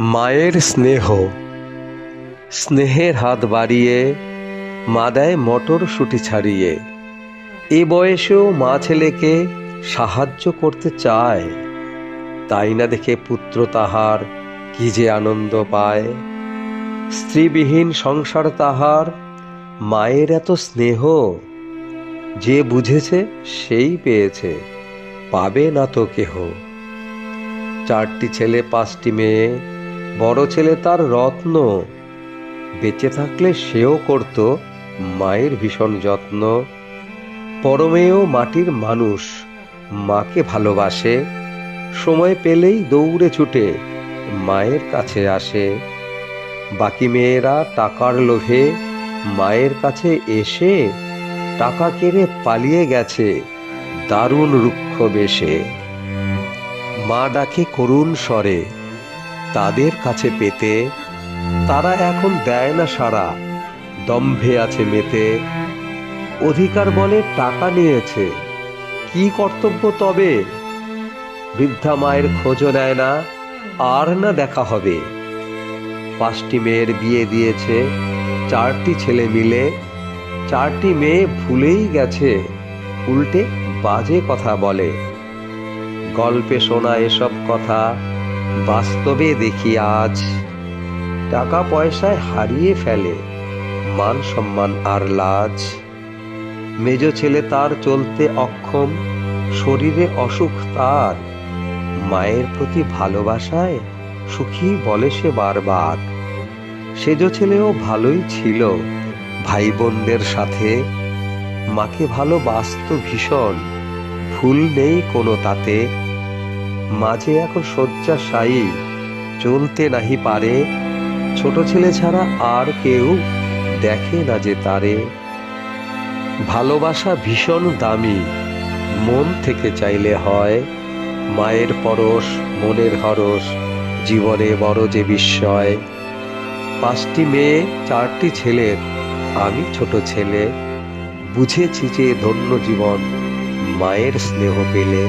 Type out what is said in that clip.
মায়ের স্নেহ। স্নেহের হাত বাড়িয়ে মা দেয় মটরশুঁটি ছাড়িয়ে। এ বয়সেও মা ছেলেকে সাহায্য করতে চায়, তাই না দেখে পুত্র তাহার কি যে আনন্দ পায়। স্ত্রীবিহীন সংসার তাহার, মায়ের এত স্নেহ যে বুঝেছে সেই পেয়েছে, পাবে না তো কেহ। 4টি ছেলে 5টি মেয়ে, বড় ছেলে তার রত্ন। বেঁচে থাকলে সেও করত মায়ের ভীষণ যত্ন। বড় মেয়েও মাটির মানুষ, মাকে ভালোবাসে। সময় পেলেই দৌড়ে ছুটে মায়ের কাছে আসে। বাকি মেয়েরা টাকার লোভে মায়ের কাছে এসে টাকা কেড়ে পালিয়ে গেছে দারুণ রুক্ষ বেশে। মা ডাকে করুণ স্বরে তাদের কাছে পেতে, তারা এখন দেয় না সাড়া, দম্ভে আছে মেতে। অধিকার বলে টাকা নিয়েছে, কি কর্তব্য তবে? বৃদ্ধা মায়ের খোঁজও নেয় না, আর না দেখা হবে। 5টি মেয়ের বিয়ে দিয়েছে 4টি ছেলে মিলে। 4টি মেয়ে ভুলেই গেছে, উল্টে বাজে কথা বলে। গল্পে শোনা এসব কথা বাস্তবে দেখি আজ। টাকা পয়সায় হারিয়ে ফেলে মান সম্মান আর লাজ। মেজ ছেলে তার চলতে অক্ষম, শরীরে অসুখ তার। মায়ের প্রতি ভালোবাসায় সুখী বলে সে বারবার। সেজ ছেলেও ভালোই ছিল ভাই বোনদের সাথে, মাকে ভালোবাসত ভীষণ, ভুল নেই কোনো তাতে। মাঝে এখন শয্যাশায়ী, চলতে নাহি পারে। ছোট ছেলে ছাড়া আর কেউ দেখে না যে তারে। ভালোবাসা ভীষণ দামি, মন থেকে চাইলে হয়। মায়ের পরশ মনের হরস, জীবনে বড় যে বিস্ময়। 5টি মেয়ে 4টি ছেলের আমি ছোট ছেলে, বুঝেছি যে ধন্য জীবন মায়ের স্নেহ পেলে।